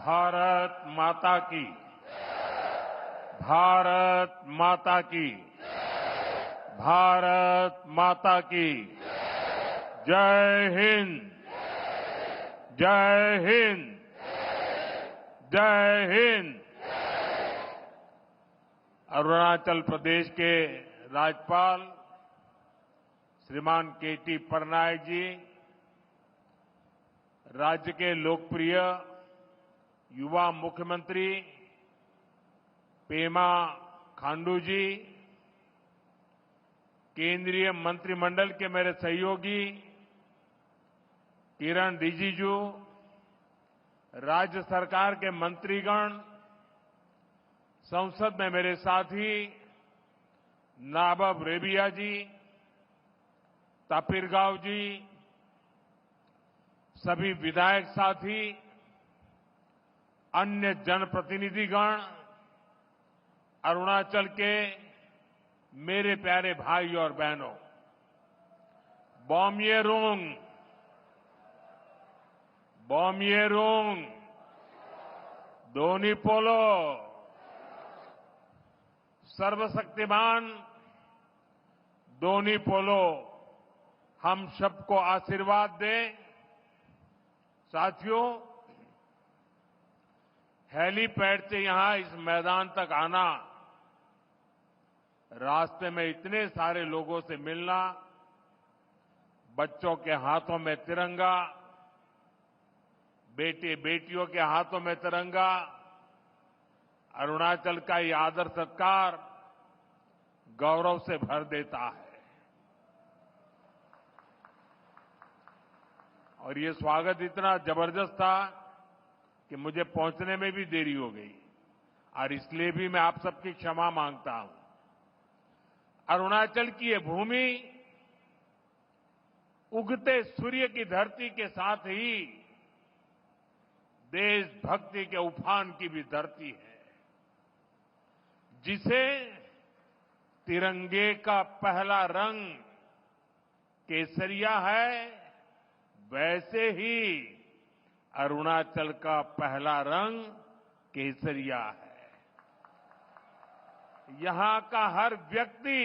भारत माता की। भारत माता की। भारत माता की। जय हिंद। जय हिंद। जय हिंद। अरुणाचल प्रदेश के राज्यपाल श्रीमान के.टी. पटनायक जी, राज्य के लोकप्रिय युवा मुख्यमंत्री पेमा खांडू जी, केंद्रीय मंत्रिमंडल के मेरे सहयोगी किरण रिजिजू, राज्य सरकार के मंत्रीगण, संसद में मेरे साथी नाबब रेबिया जी, तापिरगांव जी, सभी विधायक साथी, अन्य जनप्रतिनिधिगण, अरुणाचल के मेरे प्यारे भाई और बहनों, बॉम्येरुंग, बॉम्येरुंग, दोनी पोलो, सर्वशक्तिमान दोनी पोलो, हम सबको आशीर्वाद दें। साथियों, हेलीपैड से यहां इस मैदान तक आना, रास्ते में इतने सारे लोगों से मिलना, बच्चों के हाथों में तिरंगा, बेटे बेटियों के हाथों में तिरंगा, अरुणाचल का ये आदर सत्कार गौरव से भर देता है। और ये स्वागत इतना जबरदस्त था कि मुझे पहुंचने में भी देरी हो गई, और इसलिए भी मैं आप सबकी क्षमा मांगता हूं। अरुणाचल की ये भूमि उगते सूर्य की धरती के साथ ही देशभक्ति के उफान की भी धरती है, जिसे तिरंगे का पहला रंग केसरिया है, वैसे ही अरुणाचल का पहला रंग केसरिया है। यहां का हर व्यक्ति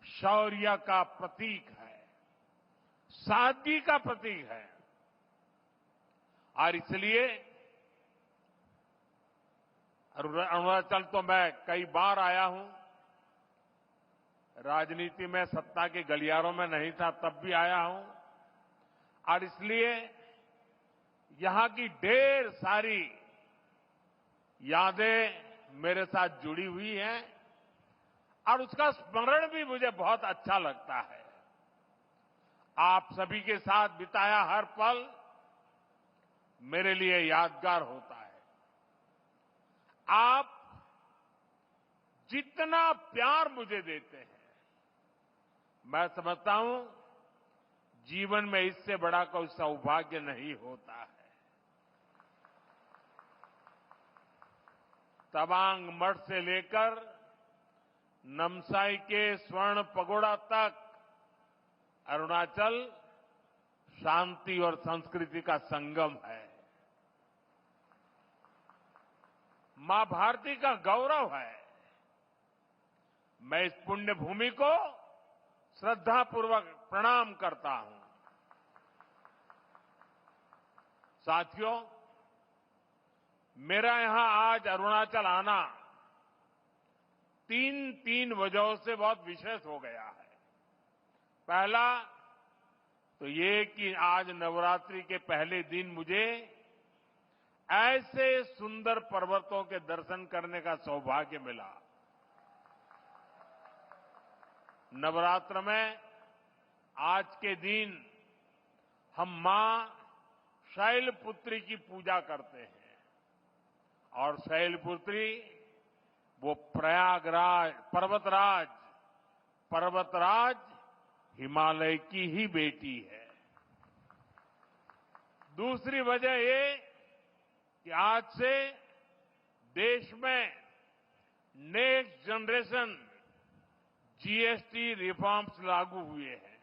शौर्य का प्रतीक है, सादगी का प्रतीक है, और इसलिए अरुणाचल तो मैं कई बार आया हूं, राजनीति में सत्ता के गलियारों में नहीं था तब भी आया हूं, और इसलिए यहां की ढेर सारी यादें मेरे साथ जुड़ी हुई हैं, और उसका स्मरण भी मुझे बहुत अच्छा लगता है। आप सभी के साथ बिताया हर पल मेरे लिए यादगार होता है। आप जितना प्यार मुझे देते हैं, मैं समझता हूं जीवन में इससे बड़ा कोई सौभाग्य नहीं होता है। तवांग मठ से लेकर नमसाई के स्वर्ण पगोड़ा तक अरुणाचल शांति और संस्कृति का संगम है, मां भारती का गौरव है। मैं इस पुण्य भूमि को श्रद्धापूर्वक प्रणाम करता हूं। साथियों, मेरा यहां आज अरुणाचल आना तीन वजहों से बहुत विशेष हो गया है। पहला तो ये कि आज नवरात्रि के पहले दिन मुझे ऐसे सुंदर पर्वतों के दर्शन करने का सौभाग्य मिला। नवरात्र में आज के दिन हम मां शैलपुत्री की पूजा करते हैं, और शैलपुत्री वो प्रयागराज पर्वतराज हिमालय की ही बेटी है। दूसरी वजह ये कि आज से देश में नेक्स्ट जनरेशन जीएसटी रिफॉर्म्स लागू हुए हैं।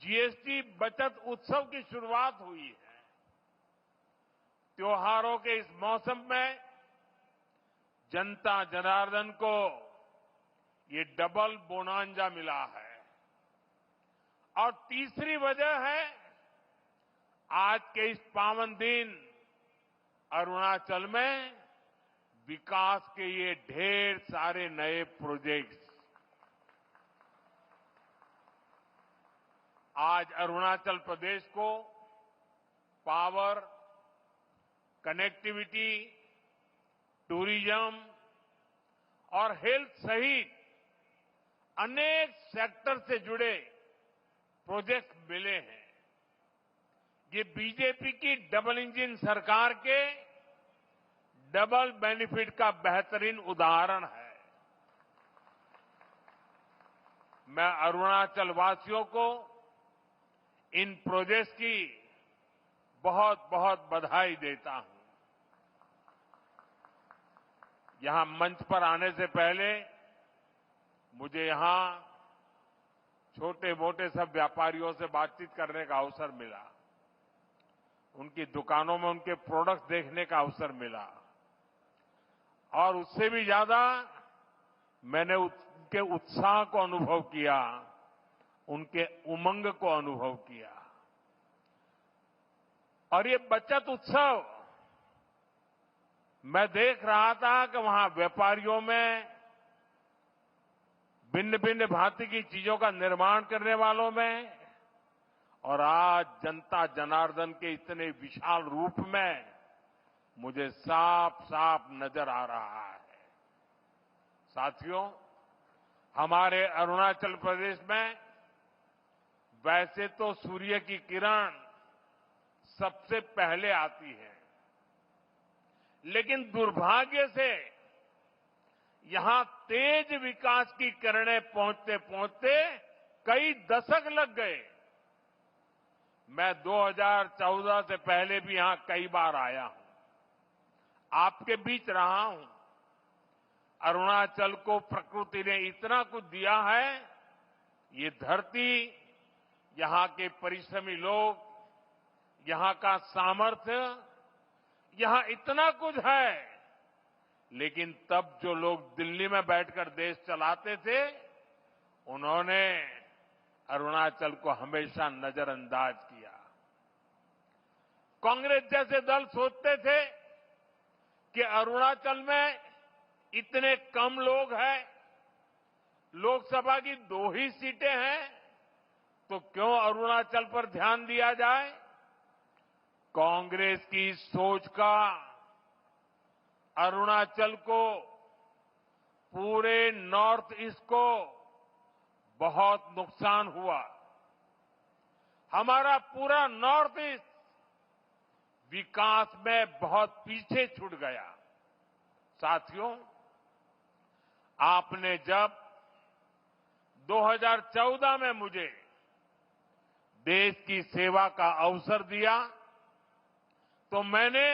जीएसटी बचत उत्सव की शुरुआत हुई है। त्योहारों के इस मौसम में जनता जनार्दन को ये डबल बोनांजा मिला है। और तीसरी वजह है आज के इस पावन दिन अरुणाचल में विकास के ये ढेर सारे नए प्रोजेक्ट्स। आज अरुणाचल प्रदेश को पावर, कनेक्टिविटी, टूरिज्म और हेल्थ सहित अनेक सेक्टर से जुड़े प्रोजेक्ट मिले हैं। ये बीजेपी की डबल इंजन सरकार के डबल बेनिफिट का बेहतरीन उदाहरण है। मैं अरुणाचल वासियों को इन प्रोजेक्ट्स की बहुत बहुत बधाई देता हूं। यहां मंच पर आने से पहले मुझे यहां छोटे मोटे सब व्यापारियों से बातचीत करने का अवसर मिला। उनकी दुकानों में उनके प्रोडक्ट्स देखने का अवसर मिला और उससे भी ज्यादा मैंने उनके उत्साह को अनुभव किया, उनके उमंग को अनुभव किया। और ये बचत उत्सव मैं देख रहा था कि वहां व्यापारियों में, भिन्न भिन्न भांति की चीजों का निर्माण करने वालों में और आज जनता जनार्दन के इतने विशाल रूप में मुझे साफ साफ नजर आ रहा है। साथियों, हमारे अरुणाचल प्रदेश में वैसे तो सूर्य की किरण सबसे पहले आती है, लेकिन दुर्भाग्य से यहां तेज विकास की किरणें पहुंचते पहुंचते कई दशक लग गए। मैं 2014 से पहले भी यहां कई बार आया हूं, आपके बीच रहा हूं। अरुणाचल को प्रकृति ने इतना कुछ दिया है, ये धरती, यहां के परिश्रमी लोग, यहां का सामर्थ्य, यहां इतना कुछ है। लेकिन तब जो लोग दिल्ली में बैठकर देश चलाते थे, उन्होंने अरुणाचल को हमेशा नजरअंदाज किया। कांग्रेस जैसे दल सोचते थे कि अरुणाचल में इतने कम लोग हैं, लोकसभा की 2 ही सीटें हैं, तो क्यों अरुणाचल पर ध्यान दिया जाए। कांग्रेस की सोच का अरुणाचल को, पूरे नॉर्थ ईस्ट को बहुत नुकसान हुआ। हमारा पूरा नॉर्थ ईस्ट विकास में बहुत पीछे छूट गया। साथियों, आपने जब 2014 में मुझे देश की सेवा का अवसर दिया, तो मैंने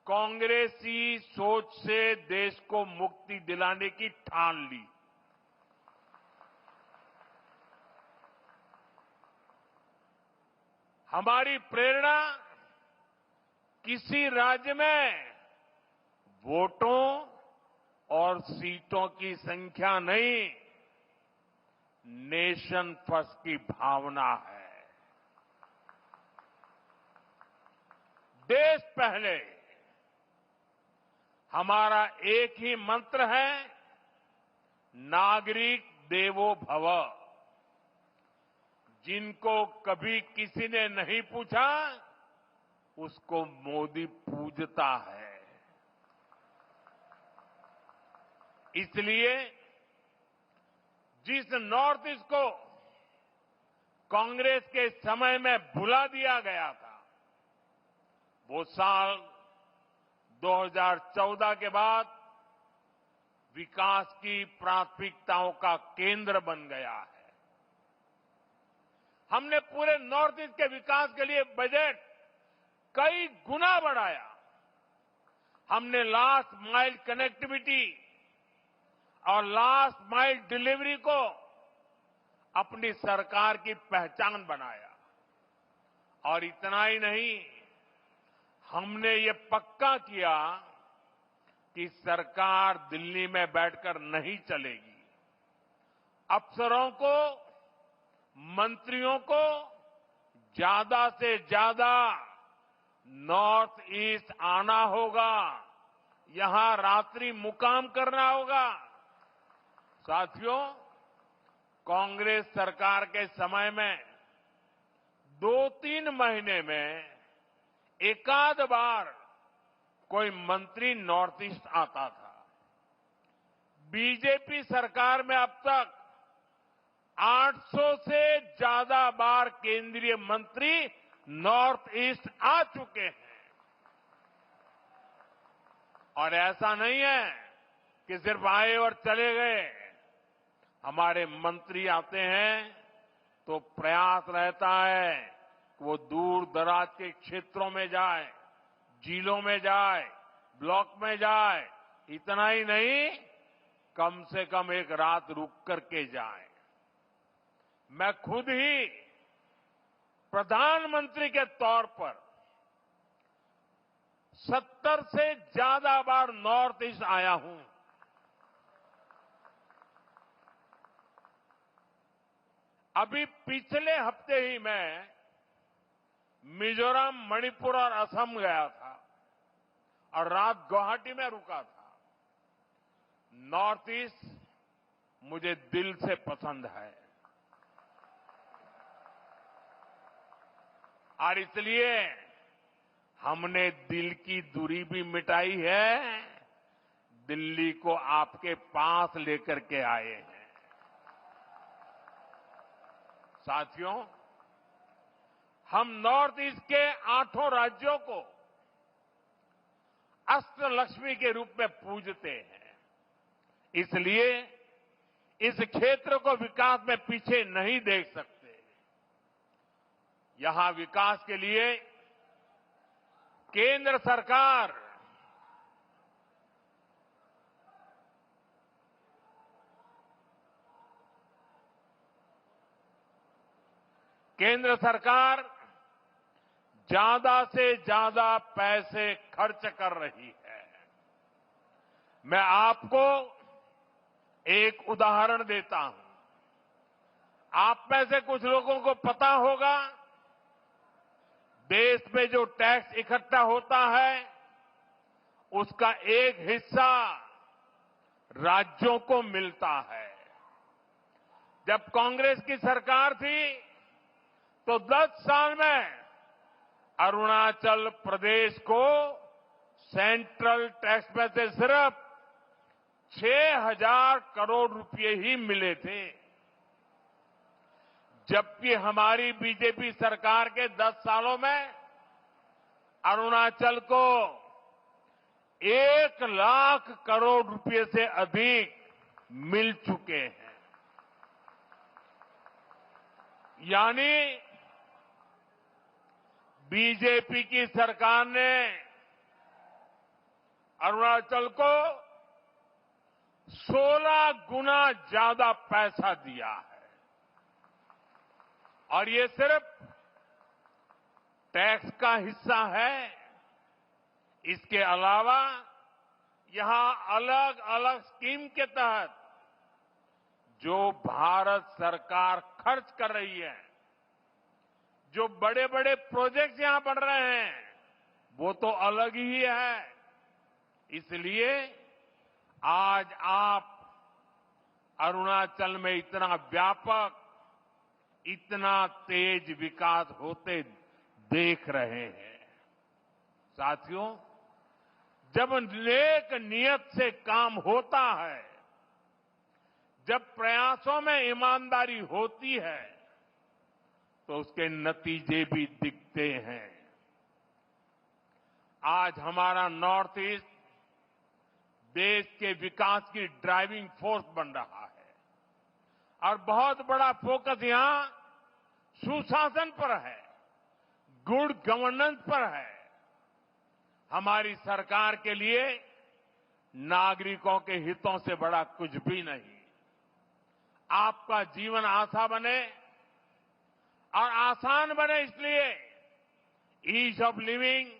कांग्रेसी सोच से देश को मुक्ति दिलाने की ठान ली। हमारी प्रेरणा किसी राज्य में वोटों और सीटों की संख्या नहीं, नेशन फर्स्ट की भावना है। देश पहले, हमारा एक ही मंत्र है, नागरिक देवो भव। जिनको कभी किसी ने नहीं पूछा, उसको मोदी पूजता है। इसलिए जिस नॉर्थ ईस्ट को कांग्रेस के समय में भुला दिया गया था, वो साल 2014 के बाद विकास की प्राथमिकताओं का केंद्र बन गया है। हमने पूरे नॉर्थ ईस्ट के विकास के लिए बजट कई गुना बढ़ाया। हमने लास्ट माइल कनेक्टिविटी और लास्ट माइल डिलीवरी को अपनी सरकार की पहचान बनाया। और इतना ही नहीं, हमने ये पक्का किया कि सरकार दिल्ली में बैठकर नहीं चलेगी। अफसरों को, मंत्रियों को ज्यादा से ज्यादा नॉर्थ ईस्ट आना होगा, यहां रात्रि मुकाम करना होगा। साथियों, कांग्रेस सरकार के समय में 2-3 महीने में एकाध बार कोई मंत्री नॉर्थ ईस्ट आता था। बीजेपी सरकार में अब तक 800 से ज्यादा बार केंद्रीय मंत्री नॉर्थ ईस्ट आ चुके हैं। और ऐसा नहीं है कि सिर्फ आए और चले गए। हमारे मंत्री आते हैं तो प्रयास रहता है कि वो दूर दराज के क्षेत्रों में जाए, जिलों में जाए, ब्लॉक में जाए। इतना ही नहीं, कम से कम एक रात रुक करके जाए। मैं खुद ही प्रधानमंत्री के तौर पर 70 से ज्यादा बार नॉर्थ ईस्ट आया हूं। अभी पिछले हफ्ते ही मैं मिजोरम, मणिपुर और असम गया था और रात गुवाहाटी में रुका था। नॉर्थ ईस्ट मुझे दिल से पसंद है और इसलिए हमने दिल की दूरी भी मिटाई है, दिल्ली को आपके पास लेकर के आए हैं। साथियों, हम नॉर्थ ईस्ट के 8 राज्यों को अष्टलक्ष्मी के रूप में पूजते हैं। इसलिए इस क्षेत्र को विकास में पीछे नहीं देख सकते। यहां विकास के लिए केंद्र सरकार ज्यादा से ज्यादा पैसे खर्च कर रही है। मैं आपको एक उदाहरण देता हूं। आप में से कुछ लोगों को पता होगा, देश में जो टैक्स इकट्ठा होता है उसका एक हिस्सा राज्यों को मिलता है। जब कांग्रेस की सरकार थी तो 10 साल में अरुणाचल प्रदेश को सेंट्रल टैक्स में से सिर्फ 6,000 करोड़ रुपए ही मिले थे, जबकि हमारी बीजेपी सरकार के 10 सालों में अरुणाचल को 1 लाख करोड़ रुपए से अधिक मिल चुके हैं। यानी बीजेपी की सरकार ने अरुणाचल को 16 गुना ज्यादा पैसा दिया है। और ये सिर्फ टैक्स का हिस्सा है। इसके अलावा यहां अलग अलग स्कीम के तहत जो भारत सरकार खर्च कर रही है, जो बड़े बड़े प्रोजेक्ट यहां बन रहे हैं, वो तो अलग ही है। इसलिए आज आप अरुणाचल में इतना व्यापक, इतना तेज विकास होते देख रहे हैं। साथियों, जब नेक नियत से काम होता है, जब प्रयासों में ईमानदारी होती है, तो उसके नतीजे भी दिखते हैं। आज हमारा नॉर्थ ईस्ट देश के विकास की ड्राइविंग फोर्स बन रहा है और बहुत बड़ा फोकस यहां सुशासन पर है, गुड गवर्नेंस पर है। हमारी सरकार के लिए नागरिकों के हितों से बड़ा कुछ भी नहीं। आपका जीवन आसान बने और आसान बने, इसलिए ईज ऑफ लिविंग,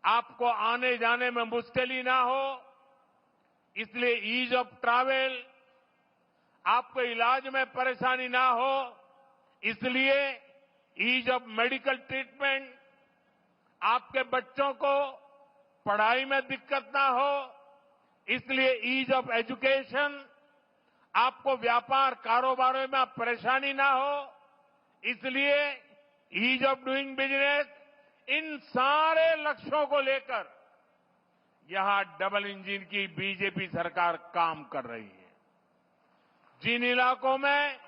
आपको आने जाने में मुश्किल ना हो, इसलिए ईज ऑफ ट्रैवल, आपको इलाज में परेशानी ना हो, इसलिए ईज ऑफ मेडिकल ट्रीटमेंट, आपके बच्चों को पढ़ाई में दिक्कत ना हो, इसलिए ईज ऑफ एजुकेशन, आपको व्यापार कारोबार में परेशानी ना हो, इसलिए ईज ऑफ डूइंग बिजनेस, इन सारे लक्ष्यों को लेकर यहां डबल इंजन की बीजेपी सरकार काम कर रही है। जिन इलाकों में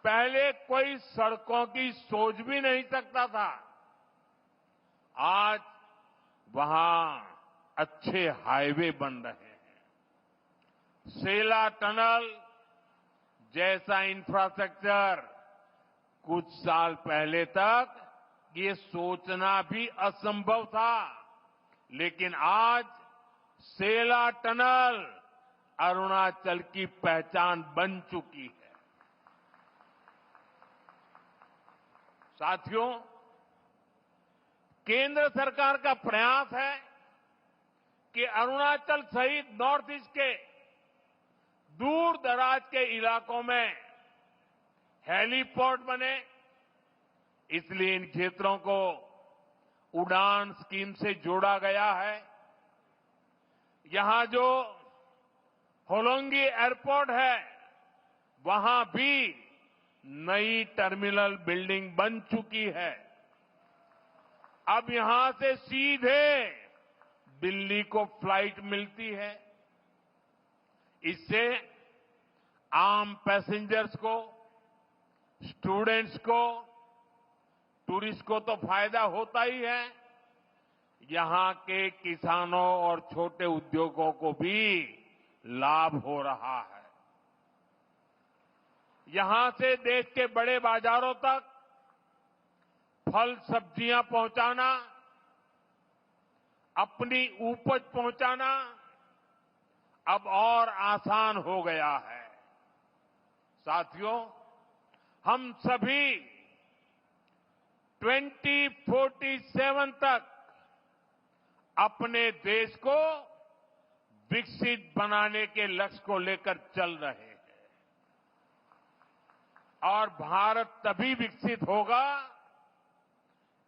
पहले कोई सड़कों की सोच भी नहीं सकता था, आज वहां अच्छे हाईवे बन रहे हैं। सेला टनल जैसा इंफ्रास्ट्रक्चर कुछ साल पहले तक ये सोचना भी असंभव था, लेकिन आज सेला टनल अरुणाचल की पहचान बन चुकी है। साथियों, केंद्र सरकार का प्रयास है कि अरुणाचल सहित नॉर्थ ईस्ट के दूर दराज के इलाकों में हेलीपोर्ट बने, इसलिए इन क्षेत्रों को उड़ान स्कीम से जोड़ा गया है। यहां जो होलोंगी एयरपोर्ट है, वहां भी नई टर्मिनल बिल्डिंग बन चुकी है। अब यहां से सीधे दिल्ली को फ्लाइट मिलती है। इससे आम पैसेंजर्स को, स्टूडेंट्स को, टूरिस्ट को तो फायदा होता ही है, यहां के किसानों और छोटे उद्योगों को भी लाभ हो रहा है। यहां से देश के बड़े बाजारों तक फल सब्जियां पहुंचाना, अपनी उपज पहुंचाना अब और आसान हो गया है। साथियों, हम सभी 2047 तक अपने देश को विकसित बनाने के लक्ष्य को लेकर चल रहे हैं। और भारत तभी विकसित होगा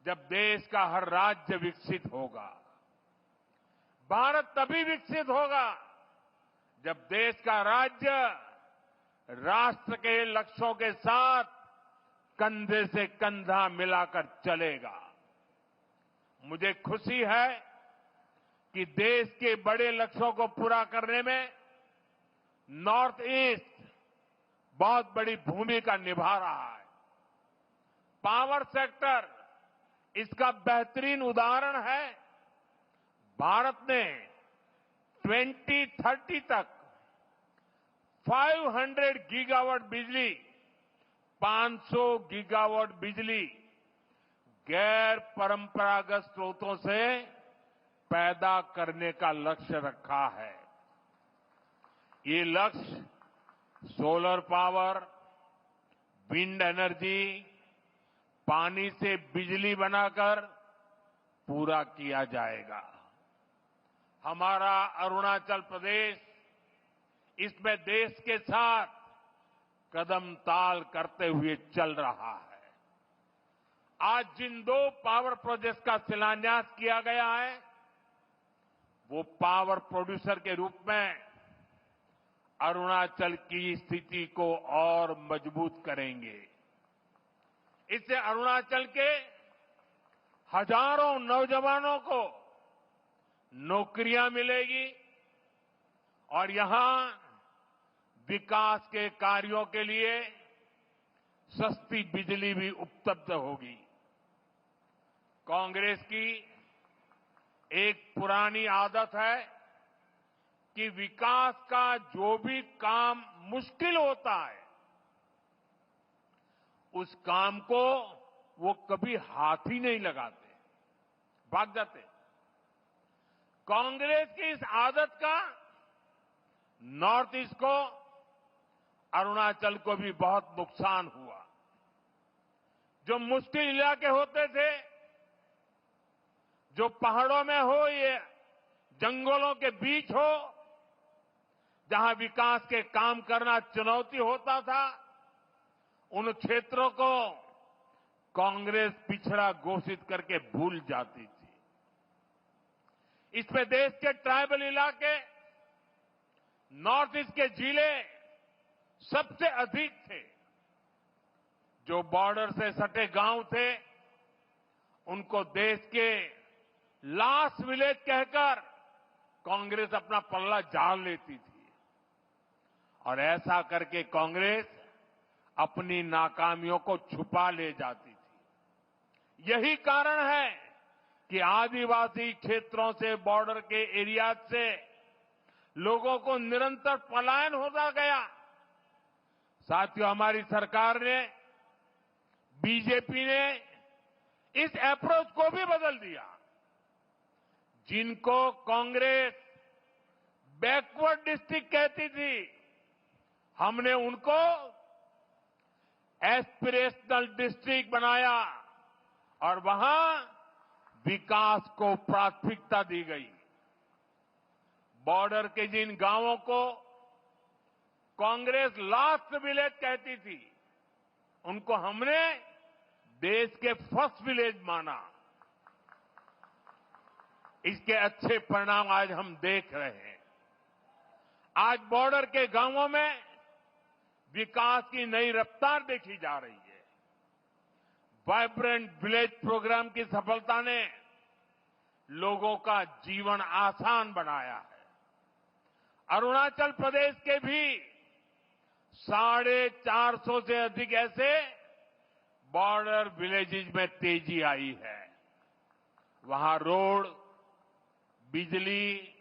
जब देश का हर राज्य विकसित होगा। भारत तभी विकसित होगा जब देश का राज्य राष्ट्र के लक्ष्यों के साथ कंधे से कंधा मिलाकर चलेगा। मुझे खुशी है कि देश के बड़े लक्ष्यों को पूरा करने में नॉर्थ ईस्ट बहुत बड़ी भूमिका निभा रहा है। पावर सेक्टर इसका बेहतरीन उदाहरण है। भारत ने 2030 तक 500 गीगावाट बिजली, 500 गीगावाट बिजली गैर परंपरागत स्रोतों से पैदा करने का लक्ष्य रखा है। ये लक्ष्य सोलर पावर, विंड एनर्जी, पानी से बिजली बनाकर पूरा किया जाएगा। हमारा अरुणाचल प्रदेश इसमें देश के साथ कदम ताल करते हुए चल रहा है। आज जिन 2 पावर प्रोजेक्ट्स का शिलान्यास किया गया है, वो पावर प्रोड्यूसर के रूप में अरुणाचल की स्थिति को और मजबूत करेंगे। इससे अरुणाचल के हजारों नौजवानों को नौकरियां मिलेगी और यहां विकास के कार्यों के लिए सस्ती बिजली भी उपलब्ध होगी। कांग्रेस की एक पुरानी आदत है कि विकास का जो भी काम मुश्किल होता है, उस काम को वो कभी हाथ ही नहीं लगाते, भाग जाते। कांग्रेस की इस आदत का नॉर्थ ईस्ट को, अरुणाचल को भी बहुत नुकसान हुआ। जो मुश्किल इलाके होते थे, जो पहाड़ों में हो, ये जंगलों के बीच हो, जहां विकास के काम करना चुनौती होता था, उन क्षेत्रों को कांग्रेस पिछड़ा घोषित करके भूल जाती थी। इसमें देश के ट्राइबल इलाके, नॉर्थ ईस्ट के जिले सबसे अधिक थे। जो बॉर्डर से सटे गांव थे, उनको देश के लास्ट विलेज कहकर कांग्रेस अपना पल्ला झाड़ लेती थी। और ऐसा करके कांग्रेस अपनी नाकामियों को छुपा ले जाती थी। यही कारण है कि आदिवासी क्षेत्रों से, बॉर्डर के एरिया से लोगों को निरंतर पलायन होता गया। साथियों, हमारी सरकार ने, बीजेपी ने इस अप्रोच को भी बदल दिया। जिनको कांग्रेस बैकवर्ड डिस्ट्रिक्ट कहती थी, हमने उनको एस्पिरेशनल डिस्ट्रिक्ट बनाया और वहां विकास को प्राथमिकता दी गई। बॉर्डर के जिन गांवों को कांग्रेस लास्ट विलेज कहती थी, उनको हमने देश के फर्स्ट विलेज माना। इसके अच्छे परिणाम आज हम देख रहे हैं। आज बॉर्डर के गांवों में विकास की नई रफ्तार देखी जा रही है। वाइब्रेंट विलेज प्रोग्राम की सफलता ने लोगों का जीवन आसान बनाया है। अरुणाचल प्रदेश के भी 450 से अधिक ऐसे बॉर्डर विलेजेस में तेजी आई है। वहां रोड, बिजली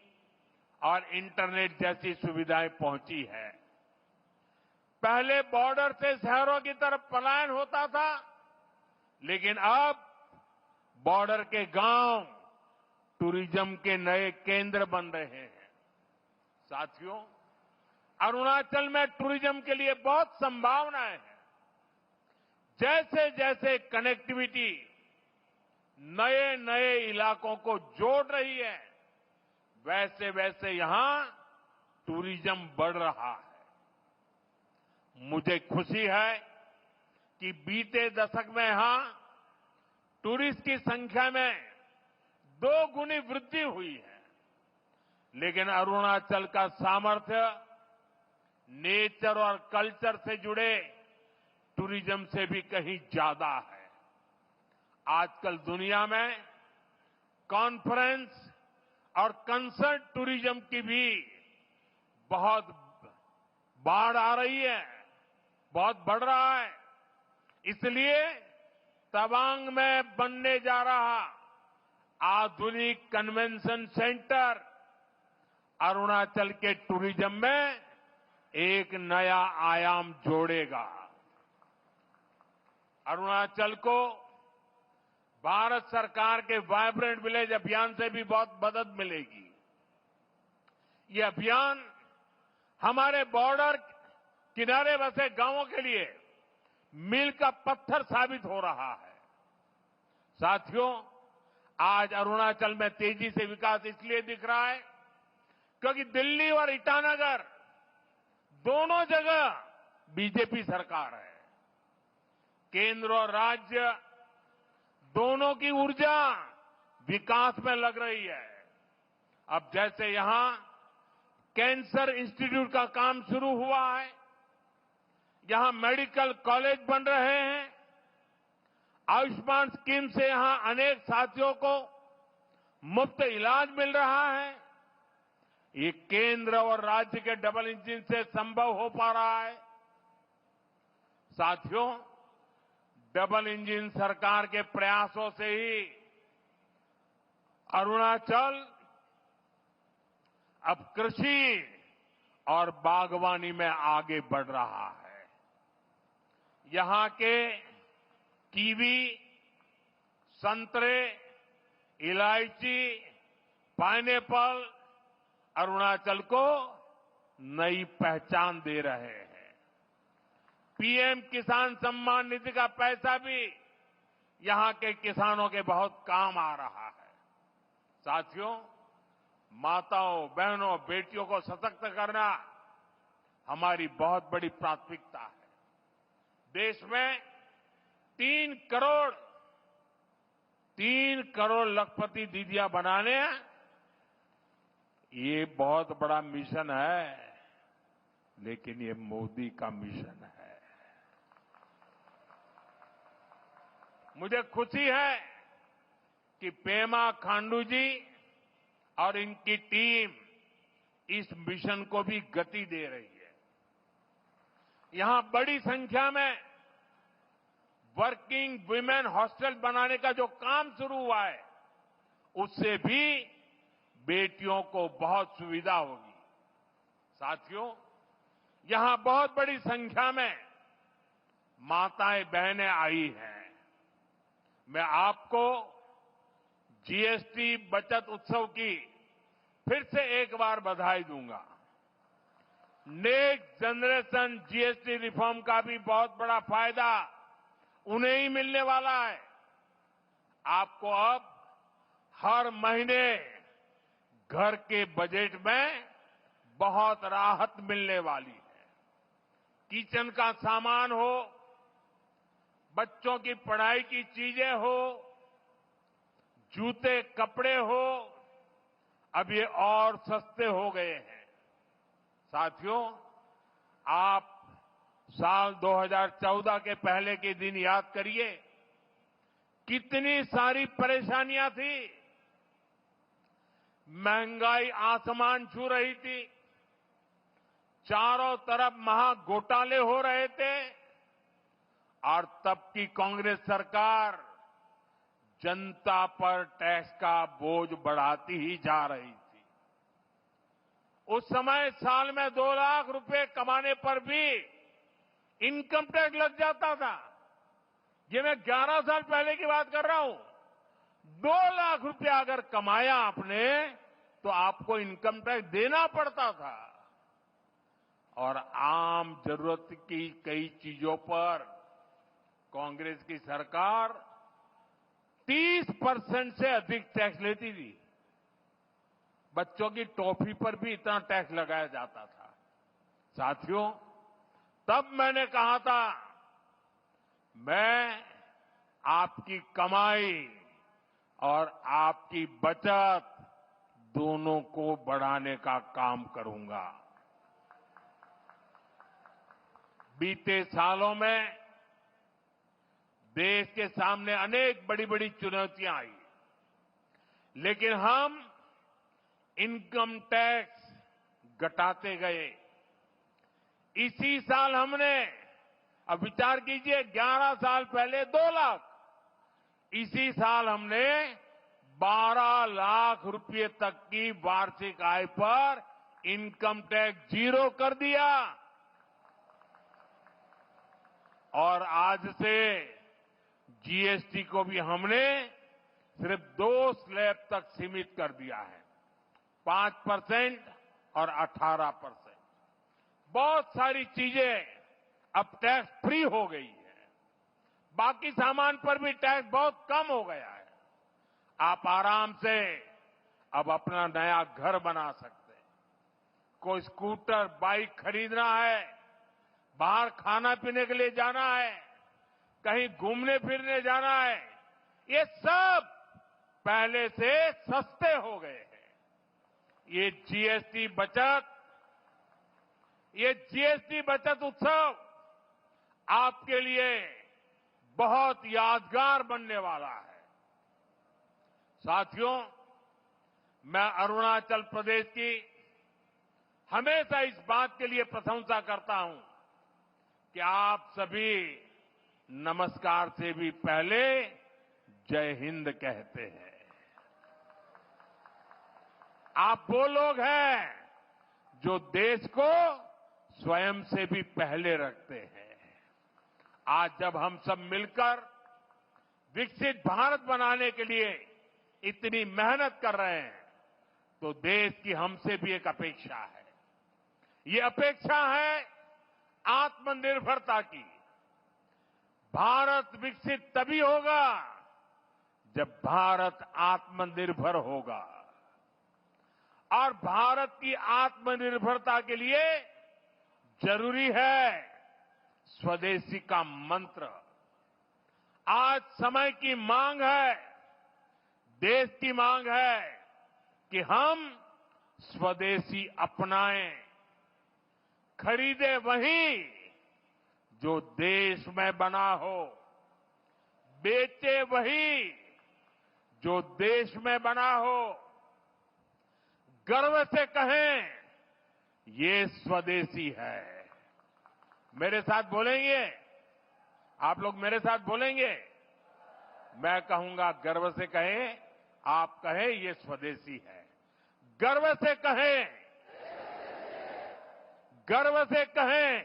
और इंटरनेट जैसी सुविधाएं पहुंची है। पहले बॉर्डर से शहरों की तरफ पलायन होता था, लेकिन अब बॉर्डर के गांव टूरिज्म के नए केंद्र बन रहे हैं। साथियों, अरुणाचल में टूरिज्म के लिए बहुत संभावनाएं हैं। जैसे जैसे कनेक्टिविटी नए नए इलाकों को जोड़ रही है, वैसे वैसे यहां टूरिज्म बढ़ रहा है। मुझे खुशी है कि बीते दशक में यहां टूरिस्ट की संख्या में 2 गुनी वृद्धि हुई है। लेकिन अरुणाचल का सामर्थ्य नेचर और कल्चर से जुड़े टूरिज्म से भी कहीं ज्यादा है। आजकल दुनिया में कॉन्फ्रेंस और कंसर्ट टूरिज्म की भी बहुत बाढ़ आ रही है, बहुत बढ़ रहा है। इसलिए तवांग में बनने जा रहा आधुनिक कन्वेंशन सेंटर अरुणाचल के टूरिज्म में एक नया आयाम जोड़ेगा। अरुणाचल को भारत सरकार के वाइब्रेंट विलेज अभियान से भी बहुत मदद मिलेगी। ये अभियान हमारे बॉर्डर किनारे बसे गांवों के लिए मील का पत्थर साबित हो रहा है। साथियों, आज अरुणाचल में तेजी से विकास इसलिए दिख रहा है क्योंकि दिल्ली और ईटानगर दोनों जगह बीजेपी सरकार है। केंद्र और राज्य दोनों की ऊर्जा विकास में लग रही है। अब जैसे यहां कैंसर इंस्टीट्यूट का काम शुरू हुआ है, यहां मेडिकल कॉलेज बन रहे हैं, आयुष्मान स्कीम से यहां अनेक साथियों को मुफ्त इलाज मिल रहा है। ये केंद्र और राज्य के डबल इंजन से संभव हो पा रहा है। साथियों, डबल इंजन सरकार के प्रयासों से ही अरुणाचल अब कृषि और बागवानी में आगे बढ़ रहा है। यहां के कीवी, संतरे, इलायची, पाइनएप्पल अरुणाचल को नई पहचान दे रहे हैं। पीएम किसान सम्मान निधि का पैसा भी यहां के किसानों के बहुत काम आ रहा है। साथियों, माताओं, बहनों, बेटियों को सशक्त करना हमारी बहुत बड़ी प्राथमिकता है। देश में 3 करोड़ लखपति दीदियां बनाने, ये बहुत बड़ा मिशन है, लेकिन ये मोदी का मिशन है। मुझे खुशी है कि पेमा खांडू जी और इनकी टीम इस मिशन को भी गति दे रही है। यहां बड़ी संख्या में वर्किंग वुमेन हॉस्टल बनाने का जो काम शुरू हुआ है, उससे भी बेटियों को बहुत सुविधा होगी। साथियों, यहां बहुत बड़ी संख्या में माताएं बहनें आई हैं। मैं आपको जीएसटी बचत उत्सव की फिर से एक बार बधाई दूंगा। नेक्स्ट जनरेशन जीएसटी रिफॉर्म का भी बहुत बड़ा फायदा उन्हें ही मिलने वाला है। आपको अब हर महीने घर के बजट में बहुत राहत मिलने वाली है। किचन का सामान हो, बच्चों की पढ़ाई की चीजें हो, जूते कपड़े हो, अब ये और सस्ते हो गए हैं। साथियों, आप साल 2014 के पहले के दिन याद करिए, कितनी सारी परेशानियां थी। महंगाई आसमान छू रही थी, चारों तरफ महा घोटाले हो रहे थे, और तब की कांग्रेस सरकार जनता पर टैक्स का बोझ बढ़ाती ही जा रही थी। उस समय साल में 2 लाख रुपए कमाने पर भी इनकम टैक्स लग जाता था। ये मैं 11 साल पहले की बात कर रहा हूं। 2 लाख रुपया अगर कमाया आपने, तो आपको इनकम टैक्स देना पड़ता था। और आम जरूरत की कई चीजों पर कांग्रेस की सरकार 30% से अधिक टैक्स लेती थी। बच्चों की टॉफी पर भी इतना टैक्स लगाया जाता था। साथियों, तब मैंने कहा था, मैं आपकी कमाई और आपकी बचत दोनों को बढ़ाने का काम करूंगा। बीते सालों में देश के सामने अनेक बड़ी बड़ी चुनौतियां आई, लेकिन हम इनकम टैक्स घटाते गए। इसी साल हमने, अब विचार कीजिए, 11 साल पहले 2 लाख, इसी साल हमने 12 लाख रुपए तक की वार्षिक आय पर इनकम टैक्स 0 कर दिया। और आज से जीएसटी को भी हमने सिर्फ 2 स्लैब तक सीमित कर दिया है, 5% और 18%। बहुत सारी चीजें अब टैक्स फ्री हो गई है। बाकी सामान पर भी टैक्स बहुत कम हो गया है। आप आराम से अब अपना नया घर बना सकते हैं। कोई स्कूटर, बाइक खरीदना है, बाहर खाना पीने के लिए जाना है, कहीं घूमने फिरने जाना है, ये सब पहले से सस्ते हो गए हैं। ये जीएसटी बचत उत्सव आपके लिए बहुत यादगार बनने वाला है। साथियों, मैं अरुणाचल प्रदेश की हमेशा इस बात के लिए प्रशंसा करता हूं कि आप सभी नमस्कार से भी पहले जय हिंद कहते हैं। आप वो लोग हैं जो देश को स्वयं से भी पहले रखते हैं। आज जब हम सब मिलकर विकसित भारत बनाने के लिए इतनी मेहनत कर रहे हैं, तो देश की हमसे भी एक अपेक्षा है। ये अपेक्षा है आत्मनिर्भरता की। भारत विकसित तभी होगा जब भारत आत्मनिर्भर होगा। और भारत की आत्मनिर्भरता के लिए जरूरी है स्वदेशी का मंत्र। आज समय की मांग है, देश की मांग है कि हम स्वदेशी अपनाएं, खरीदे वही जो देश में बना हो, बेचे वही जो देश में बना हो, गर्व से कहें ये स्वदेशी है। मेरे साथ बोलेंगे? आप लोग मेरे साथ बोलेंगे? मैं कहूंगा गर्व से कहें, आप कहें ये स्वदेशी है। गर्व से कहें, गर्व से कहें,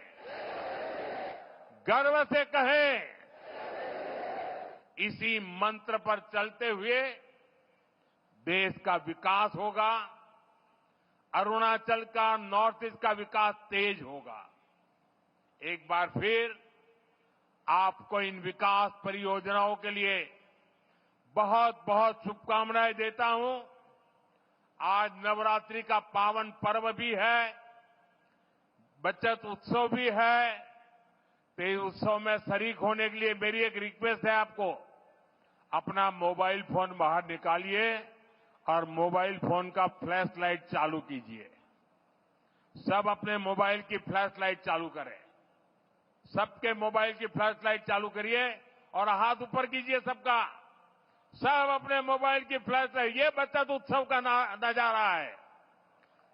गर्व से कहें। इसी मंत्र पर चलते हुए देश का विकास होगा, अरुणाचल का, नॉर्थ ईस्ट का विकास तेज होगा। एक बार फिर आपको इन विकास परियोजनाओं के लिए बहुत बहुत शुभकामनाएं देता हूं। आज नवरात्रि का पावन पर्व भी है, बचत उत्सव भी है। तो इस उत्सव में शरीक होने के लिए मेरी एक रिक्वेस्ट है आपको, अपना मोबाइल फोन बाहर निकालिए और मोबाइल फोन का फ्लैश लाइट चालू कीजिए। सब अपने मोबाइल की फ्लैश लाइट चालू करें। सबके मोबाइल की फ्लैश लाइट चालू करिए और हाथ ऊपर कीजिए सबका। सब अपने मोबाइल की फ्लैश लाइट। ये बचत उत्सव का नजारा है,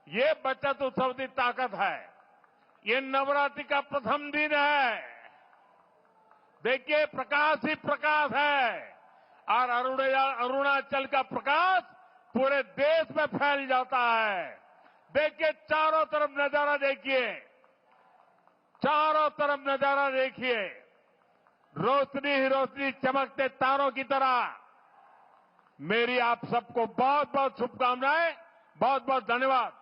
ये बचत उत्सव की ताकत है। ये नवरात्रि का प्रथम दिन है। देखिए प्रकाश ही प्रकाश है और अरुणाचल का प्रकाश पूरे देश में फैल जाता है। देखिए चारों तरफ नजारा देखिए, चारों तरफ नजारा देखिए, रोशनी ही रोशनी, चमकते तारों की तरह। मेरी आप सबको बहुत बहुत शुभकामनाएं, बहुत बहुत धन्यवाद।